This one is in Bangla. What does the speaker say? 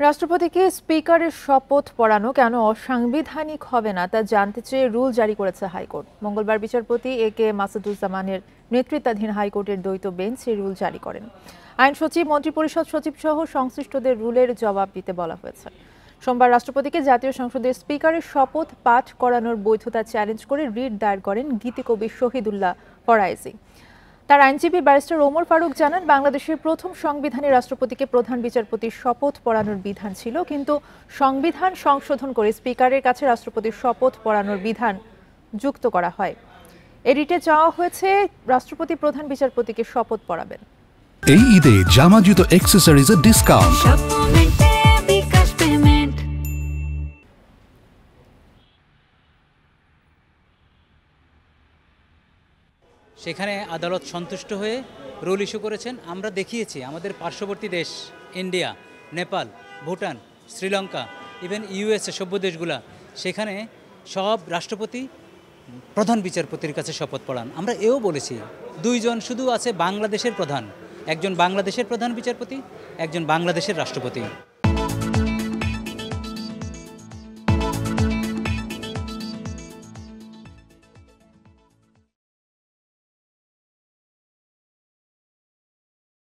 রাষ্ট্রপতিকে স্পিকারের শপথ পড়ানো কেন অসাংবিধানিক হবে না তা জানতে চেয়ে রুল জারি করেছে হাইকোর্ট। মঙ্গলবার বিচারপতি এ.কে মাসুদুজ্জামানের নেতৃত্বাধীন হাইকোর্টের দ্বৈত বেঞ্চ এই রুল জারি করেন। আইন সচিব, মন্ত্রিপরিষদ সচিব সহ সংশ্লিষ্টদের রুলের জবাব দিতে বলা হয়েছে। সোমবার রাষ্ট্রপতিকে জাতীয় সংসদের স্পিকারের শপথ পাঠ করানোর বৈধতা চ্যালেঞ্জ করে রিট দায়ের করেন গীতিকবি শহীদুল্লাহ ফরায়েজি। তার আইনজীবী ব্যারিস্টার ওমর ফারুক জানান, বাংলাদেশের প্রথম সংবিধানে রাষ্ট্রপতিকে প্রধান বিচারপতির শপথ পড়ানোর বিধান ছিল, কিন্তু সংবিধান সংশোধন করে স্পিকারের কাছে রাষ্ট্রপতির শপথ পড়ানোর বিধান যুক্ত করা হয়। এডিটে চাওয়া হয়েছে রাষ্ট্রপতি প্রধান বিচারপতিকে শপথ পড়াবেন। এই ঈদে জামা জুতো অ্যাকসেসরিজের ডিসকাউন্ট। সেখানে আদালত সন্তুষ্ট হয়ে রুল ইস্যু করেছেন। আমরা দেখিয়েছি আমাদের পার্শ্ববর্তী দেশ India, Nepal, Bhutan, Sri Lanka, even USA সভ্য দেশগুলা, সেখানে সব রাষ্ট্রপতি প্রধান বিচারপতির কাছে শপথ পড়ান। আমরা এও বলেছি দুইজন শুধু আছে বাংলাদেশের প্রধান, একজন বাংলাদেশের প্রধান বিচারপতি, একজন বাংলাদেশের রাষ্ট্রপতি।